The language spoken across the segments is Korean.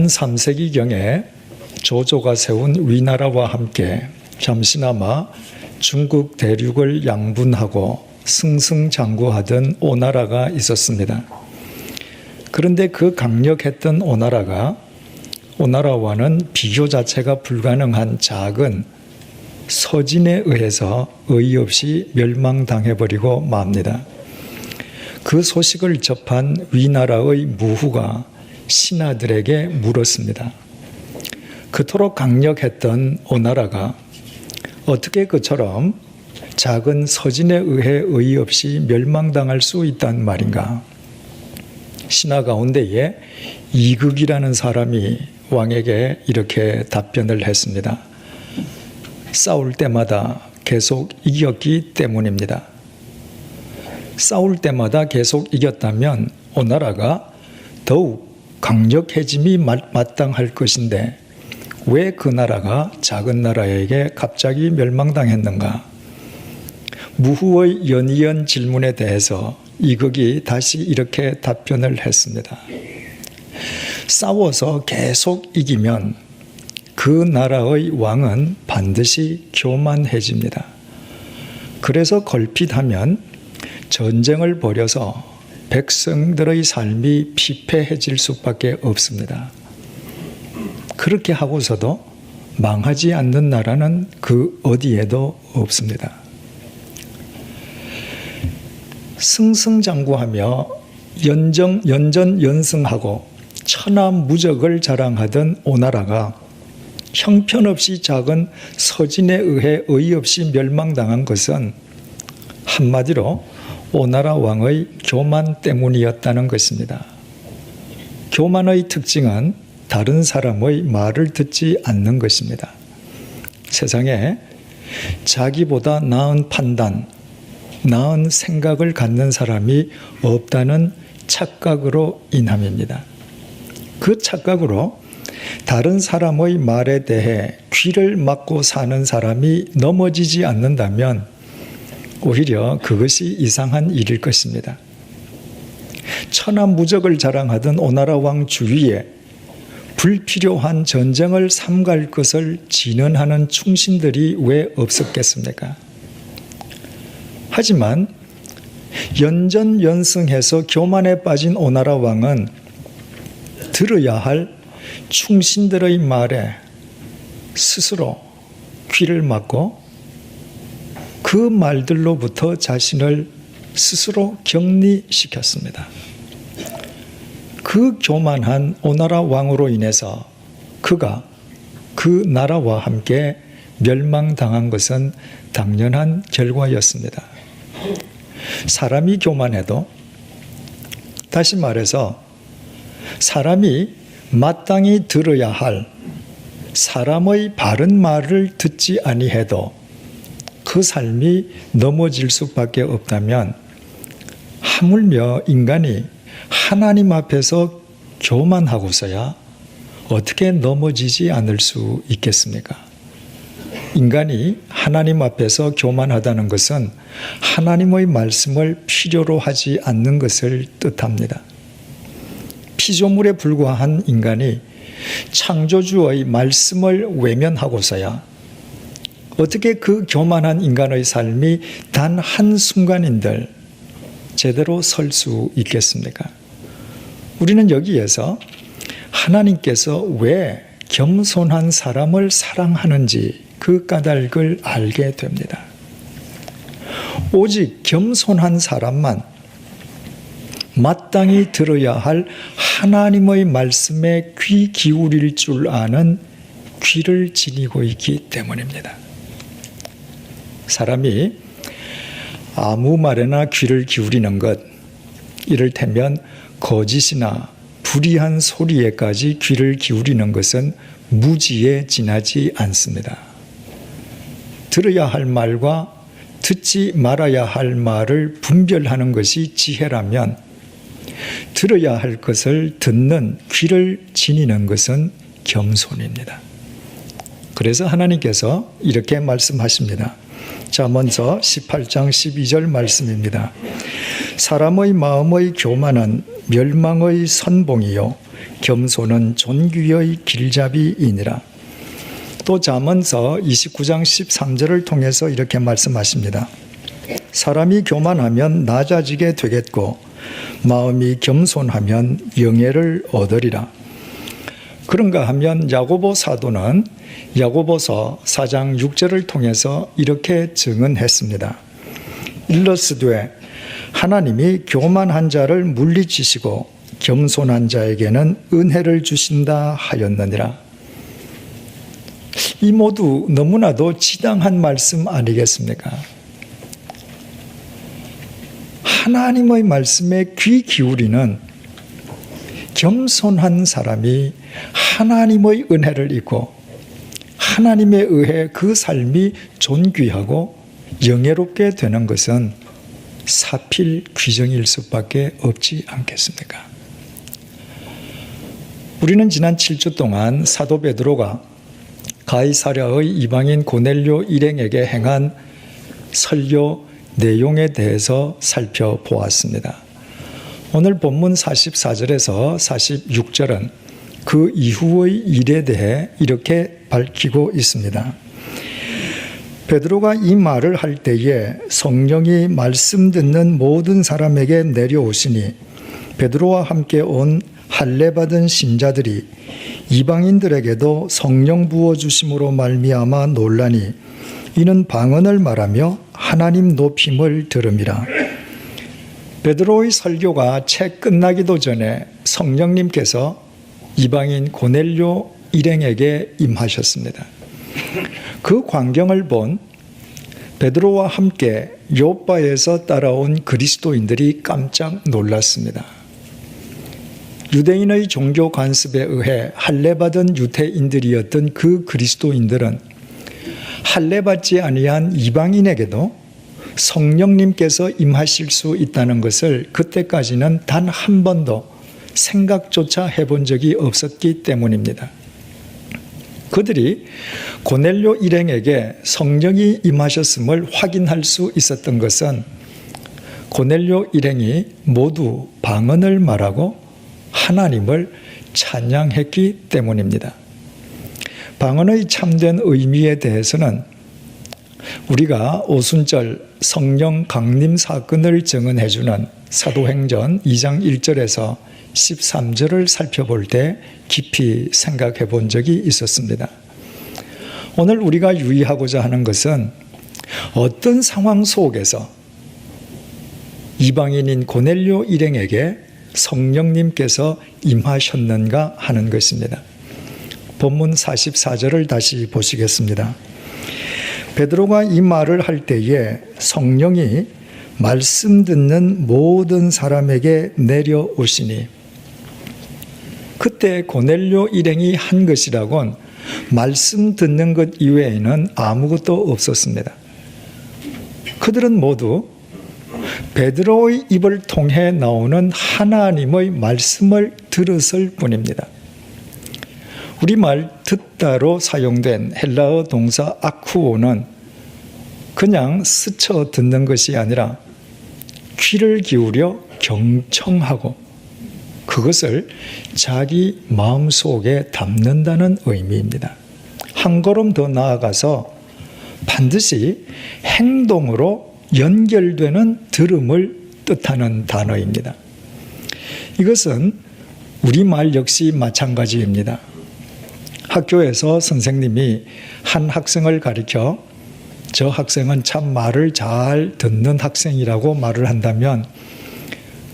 3세기경에 조조가 세운 위나라와 함께 잠시나마 중국 대륙을 양분하고 승승장구하던 오나라가 있었습니다. 그런데 그 강력했던 오나라와는 비교 자체가 불가능한 작은 서진에 의해서 어이없이 멸망당해버리고 맙니다. 그 소식을 접한 위나라의 무후가 신하들에게 물었습니다. 그토록 강력했던 오나라가 어떻게 그처럼 작은 서진에 의해 어이없이 멸망당할 수 있단 말인가? 신하 가운데에 이극이라는 사람이 왕에게 이렇게 답변을 했습니다. 싸울 때마다 계속 이겼기 때문입니다. 싸울 때마다 계속 이겼다면 오나라가 더욱 강력해짐이 마땅할 것인데 왜 그 나라가 작은 나라에게 갑자기 멸망당했는가? 무후의 연이은 질문에 대해서 이극이 다시 이렇게 답변을 했습니다. 싸워서 계속 이기면 그 나라의 왕은 반드시 교만해집니다. 그래서 걸핏하면 전쟁을 벌여서 백성들의 삶이 피폐해질 수밖에 없습니다. 그렇게 하고서도 망하지 않는 나라는 그 어디에도 없습니다. 승승장구하며 연전연승하고 천하무적을 자랑하던 오나라가 형편없이 작은 서진에 의해 어이없이 멸망당한 것은 한마디로 오나라 왕의 교만 때문이었다는 것입니다. 교만의 특징은 다른 사람의 말을 듣지 않는 것입니다. 세상에 자기보다 나은 판단, 나은 생각을 갖는 사람이 없다는 착각으로 인함입니다. 그 착각으로 다른 사람의 말에 대해 귀를 막고 사는 사람이 넘어지지 않는다면 오히려 그것이 이상한 일일 것입니다. 천하무적을 자랑하던 오나라 왕 주위에 불필요한 전쟁을 삼갈 것을 진언하는 충신들이 왜 없었겠습니까? 하지만 연전연승해서 교만에 빠진 오나라 왕은 들어야 할 충신들의 말에 스스로 귀를 막고 그 말들로부터 자신을 스스로 격리시켰습니다. 그 교만한 오나라 왕으로 인해서 그가 그 나라와 함께 멸망당한 것은 당연한 결과였습니다. 사람이 교만해도, 다시 말해서 사람이 마땅히 들어야 할 사람의 바른 말을 듣지 아니해도 그 삶이 넘어질 수밖에 없다면 하물며 인간이 하나님 앞에서 교만하고서야 어떻게 넘어지지 않을 수 있겠습니까? 인간이 하나님 앞에서 교만하다는 것은 하나님의 말씀을 필요로 하지 않는 것을 뜻합니다. 피조물에 불과한 인간이 창조주의 말씀을 외면하고서야 어떻게 그 교만한 인간의 삶이 단 한순간인들 제대로 설 수 있겠습니까? 우리는 여기에서 하나님께서 왜 겸손한 사람을 사랑하는지 그 까닭을 알게 됩니다. 오직 겸손한 사람만 마땅히 들어야 할 하나님의 말씀에 귀 기울일 줄 아는 귀를 지니고 있기 때문입니다. 사람이 아무 말에나 귀를 기울이는 것, 이를테면 거짓이나 불의한 소리에까지 귀를 기울이는 것은 무지에 지나지 않습니다. 들어야 할 말과 듣지 말아야 할 말을 분별하는 것이 지혜라면 들어야 할 것을 듣는 귀를 지니는 것은 겸손입니다. 그래서 하나님께서 이렇게 말씀하십니다. 자, 먼저 18장 12절 말씀입니다. 사람의 마음의 교만은 멸망의 선봉이요 겸손은 존귀의 길잡이이니라. 또 잠언서 29장 13절을 통해서 이렇게 말씀하십니다. 사람이 교만하면 낮아지게 되겠고 마음이 겸손하면 영예를 얻으리라. 그런가 하면 야고보 사도는 야고보서 4장 6절을 통해서 이렇게 증언했습니다. 일러스되 하나님이 교만한 자를 물리치시고 겸손한 자에게는 은혜를 주신다 하였느니라. 이 모두 너무나도 지당한 말씀 아니겠습니까? 하나님의 말씀에 귀 기울이는 겸손한 사람이 하나님의 은혜를 입고 하나님에 의해 그 삶이 존귀하고 영예롭게 되는 것은 사필 귀정일 수밖에 없지 않겠습니까? 우리는 지난 7주 동안 사도 베드로가 가이사랴의 이방인 고넬료 일행에게 행한 설교 내용에 대해서 살펴보았습니다. 오늘 본문 44절에서 46절은 그 이후의 일에 대해 이렇게 밝히고 있습니다. 베드로가 이 말을 할 때에 성령이 말씀 듣는 모든 사람에게 내려오시니 베드로와 함께 온 할례받은 신자들이 이방인들에게도 성령 부어주심으로 말미암아 놀라니 이는 방언을 말하며 하나님 높임을 들음이라. 베드로의 설교가 채 끝나기도 전에 성령님께서 이방인 고넬료 일행에게 임하셨습니다. 그 광경을 본 베드로와 함께 요빠에서 따라온 그리스도인들이 깜짝 놀랐습니다. 유대인의 종교 관습에 의해 할례받은 유대인들이었던 그 그리스도인들은 할례받지 아니한 이방인에게도 성령님께서 임하실 수 있다는 것을 그때까지는 단 한 번도 생각조차 해본 적이 없었기 때문입니다. 그들이 고넬료 일행에게 성령이 임하셨음을 확인할 수 있었던 것은 고넬료 일행이 모두 방언을 말하고 하나님을 찬양했기 때문입니다. 방언의 참된 의미에 대해서는 우리가 오순절 성령 강림 사건을 증언해주는 사도행전 2장 1절에서 13절을 살펴볼 때 깊이 생각해 본 적이 있었습니다. 오늘 우리가 유의하고자 하는 것은 어떤 상황 속에서 이방인인 고넬료 일행에게 성령님께서 임하셨는가 하는 것입니다. 본문 44절을 다시 보시겠습니다. 베드로가 이 말을 할 때에 성령이 말씀 듣는 모든 사람에게 내려오시니 그때 고넬료 일행이 한 것이라곤 말씀 듣는 것 이외에는 아무것도 없었습니다. 그들은 모두 베드로의 입을 통해 나오는 하나님의 말씀을 들었을 뿐입니다. 우리말 듣다로 사용된 헬라어 동사 아쿠오는 그냥 스쳐 듣는 것이 아니라 귀를 기울여 경청하고 그것을 자기 마음속에 담는다는 의미입니다. 한 걸음 더 나아가서 반드시 행동으로 연결되는 들음을 뜻하는 단어입니다. 이것은 우리말 역시 마찬가지입니다. 학교에서 선생님이 한 학생을 가리켜 저 학생은 참 말을 잘 듣는 학생이라고 말을 한다면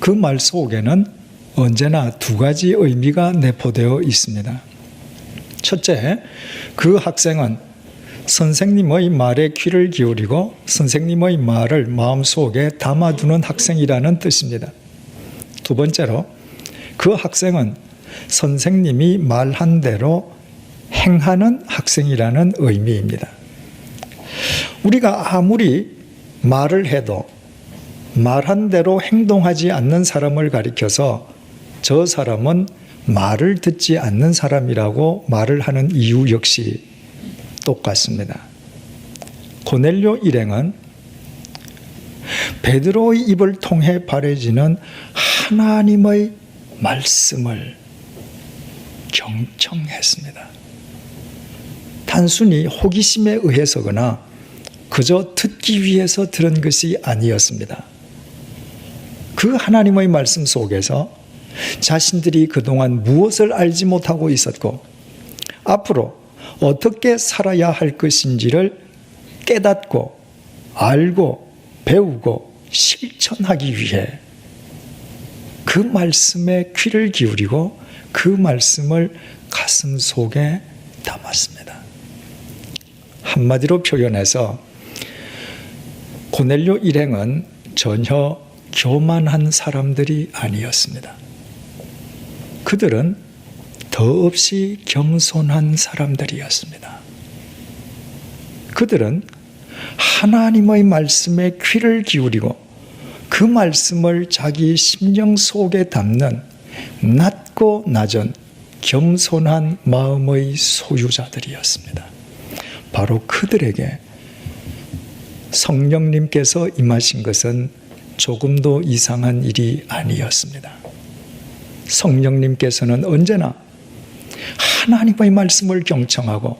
그 말 속에는 언제나 두 가지 의미가 내포되어 있습니다. 첫째, 그 학생은 선생님의 말에 귀를 기울이고 선생님의 말을 마음속에 담아두는 학생이라는 뜻입니다. 두 번째로, 그 학생은 선생님이 말한 대로 행하는 학생이라는 의미입니다. 우리가 아무리 말을 해도 말한 대로 행동하지 않는 사람을 가리켜서 저 사람은 말을 듣지 않는 사람이라고 말을 하는 이유 역시 똑같습니다. 고넬료 일행은 베드로의 입을 통해 발해지는 하나님의 말씀을 경청했습니다. 단순히 호기심에 의해서거나 그저 듣기 위해서 들은 것이 아니었습니다. 그 하나님의 말씀 속에서 자신들이 그동안 무엇을 알지 못하고 있었고 앞으로 어떻게 살아야 할 것인지를 깨닫고 알고 배우고 실천하기 위해 그 말씀에 귀를 기울이고 그 말씀을 가슴 속에 담았습니다. 한마디로 표현해서 고넬료 일행은 전혀 교만한 사람들이 아니었습니다. 그들은 더없이 겸손한 사람들이었습니다. 그들은 하나님의 말씀에 귀를 기울이고 그 말씀을 자기 심령 속에 담는 낮고 낮은 겸손한 마음의 소유자들이었습니다. 바로 그들에게 성령님께서 임하신 것은 조금도 이상한 일이 아니었습니다. 성령님께서는 언제나 하나님의 말씀을 경청하고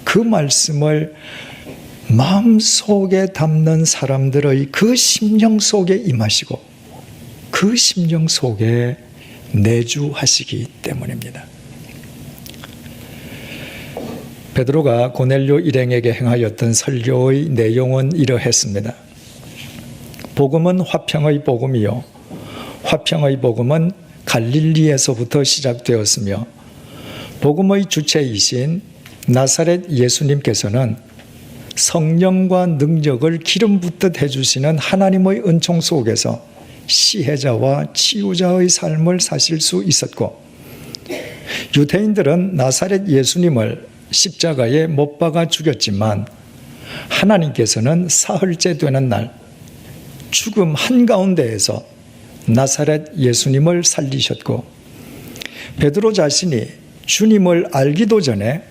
그 말씀을 마음속에 담는 사람들의 그 심령 속에 임하시고 그 심령 속에 내주하시기 때문입니다. 베드로가 고넬료 일행에게 행하였던 설교의 내용은 이러했습니다. 복음은 화평의 복음이요 화평의 복음은 갈릴리에서부터 시작되었으며 복음의 주체이신 나사렛 예수님께서는 성령과 능력을 기름 붓듯 해주시는 하나님의 은총 속에서 시혜자와 치유자의 삶을 사실 수 있었고 유대인들은 나사렛 예수님을 십자가에 못 박아 죽였지만 하나님께서는 사흘째 되는 날 죽음 한가운데에서 나사렛 예수님을 살리셨고 베드로 자신이 주님을 알기도 전에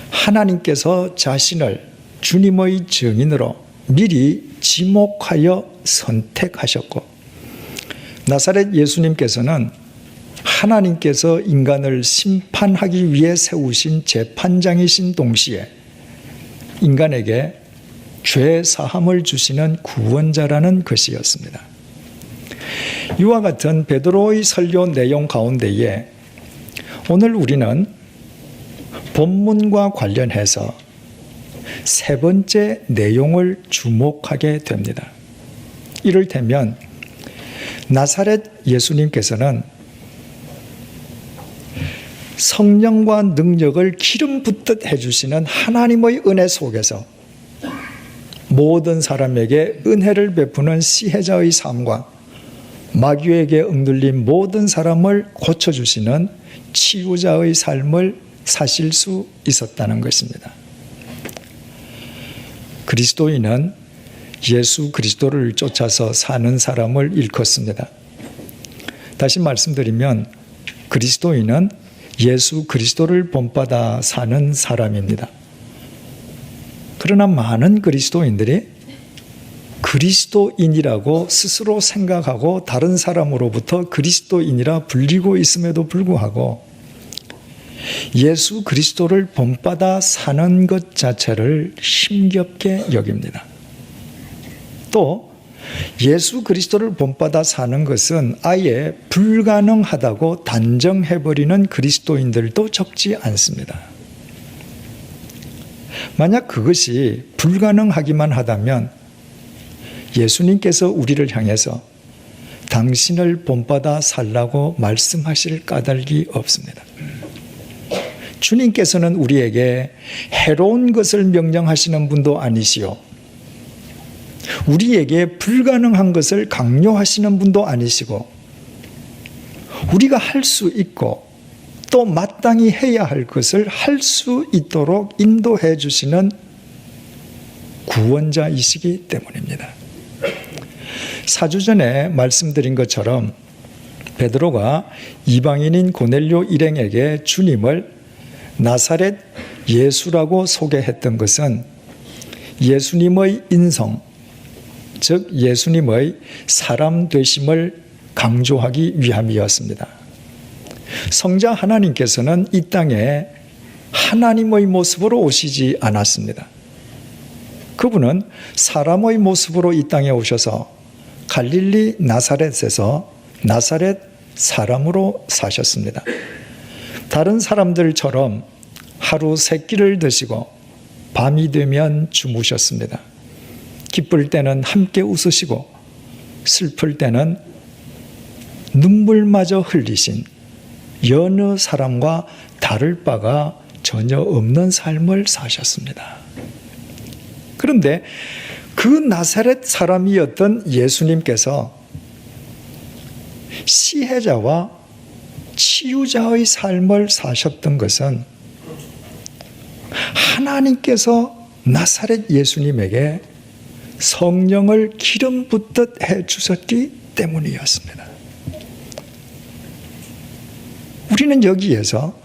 하나님께서 자신을 주님의 증인으로 미리 지목하여 선택하셨고 나사렛 예수님께서는 하나님께서 인간을 심판하기 위해 세우신 재판장이신 동시에 인간에게 죄 사함을 주시는 구원자라는 것이었습니다. 이와 같은 베드로의 설교 내용 가운데에 오늘 우리는 본문과 관련해서 세 번째 내용을 주목하게 됩니다. 이를테면 나사렛 예수님께서는 성령과 능력을 기름 붓듯 해주시는 하나님의 은혜 속에서 모든 사람에게 은혜를 베푸는 시혜자의 삶과 마귀에게 억눌린 모든 사람을 고쳐주시는 치유자의 삶을 사실 수 있었다는 것입니다. 그리스도인은 예수 그리스도를 쫓아서 사는 사람을 일컫습니다. 다시 말씀드리면 그리스도인은 예수 그리스도를 본받아 사는 사람입니다. 그러나 많은 그리스도인들이 그리스도인이라고 스스로 생각하고 다른 사람으로부터 그리스도인이라 불리고 있음에도 불구하고 예수 그리스도를 본받아 사는 것 자체를 힘겹게 여깁니다. 또 예수 그리스도를 본받아 사는 것은 아예 불가능하다고 단정해버리는 그리스도인들도 적지 않습니다. 만약 그것이 불가능하기만 하다면 예수님께서 우리를 향해서 당신을 본받아 살라고 말씀하실 까닭이 없습니다. 주님께서는 우리에게 해로운 것을 명령하시는 분도 아니시오. 우리에게 불가능한 것을 강요하시는 분도 아니시고 우리가 할 수 있고 또 마땅히 해야 할 것을 할 수 있도록 인도해 주시는 구원자이시기 때문입니다. 4주 전에 말씀드린 것처럼 베드로가 이방인인 고넬료 일행에게 주님을 나사렛 예수라고 소개했던 것은 예수님의 인성 즉 예수님의 사람 되심을 강조하기 위함이었습니다. 성자 하나님께서는 이 땅에 하나님의 모습으로 오시지 않았습니다. 그분은 사람의 모습으로 이 땅에 오셔서 갈릴리 나사렛에서 나사렛 사람으로 사셨습니다. 다른 사람들처럼 하루 3끼를 드시고 밤이 되면 주무셨습니다. 기쁠 때는 함께 웃으시고 슬플 때는 눈물마저 흘리신 여느 사람과 다를 바가 전혀 없는 삶을 사셨습니다. 그런데 그 나사렛 사람이었던 예수님께서 시혜자와 치유자의 삶을 사셨던 것은 하나님께서 나사렛 예수님에게 성령을 기름 붓듯 해 주셨기 때문이었습니다. 우리는 여기에서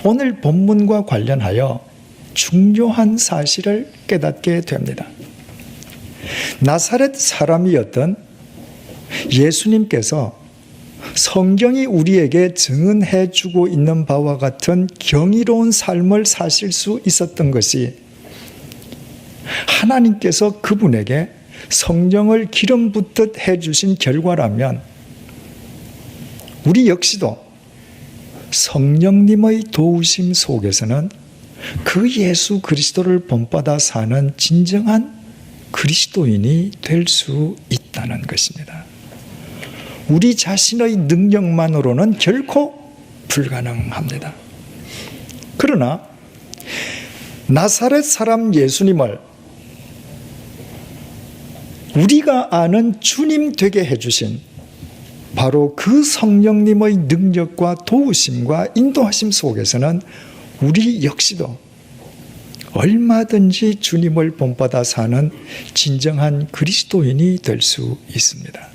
오늘 본문과 관련하여 중요한 사실을 깨닫게 됩니다. 나사렛 사람이었던 예수님께서 성경이 우리에게 증언해 주고 있는 바와 같은 경이로운 삶을 사실 수 있었던 것이 하나님께서 그분에게 성령을 기름 붓듯 해 주신 결과라면 우리 역시도 성령님의 도우심 속에서는 그 예수 그리스도를 본받아 사는 진정한 그리스도인이 될 수 있다는 것입니다. 우리 자신의 능력만으로는 결코 불가능합니다. 그러나 나사렛 사람 예수님을 우리가 아는 주님 되게 해주신 바로 그 성령님의 능력과 도우심과 인도하심 속에서는 우리 역시도 얼마든지 주님을 본받아 사는 진정한 그리스도인이 될 수 있습니다.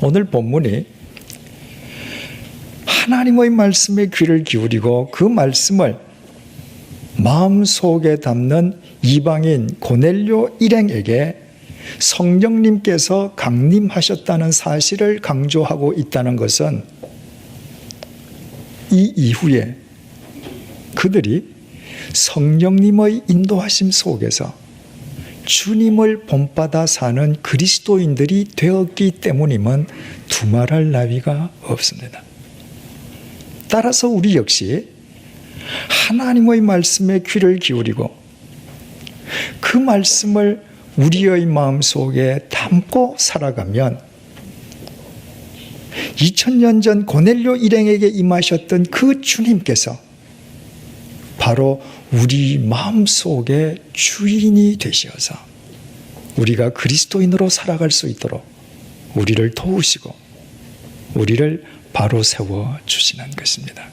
오늘 본문이 하나님의 말씀에 귀를 기울이고 그 말씀을 마음속에 담는 이방인 고넬료 일행에게 성령님께서 강림하셨다는 사실을 강조하고 있다는 것은 이 이후에 그들이 성령님의 인도하심 속에서 주님을 본받아 사는 그리스도인들이 되었기 때문임은 두말할 나위가 없습니다. 따라서 우리 역시 하나님의 말씀에 귀를 기울이고 그 말씀을 우리의 마음속에 담고 살아가면 2000년 전 고넬료 일행에게 임하셨던 그 주님께서 바로 우리 마음속에 주인이 되셔서 우리가 그리스도인으로 살아갈 수 있도록 우리를 도우시고 우리를 바로 세워 주시는 것입니다.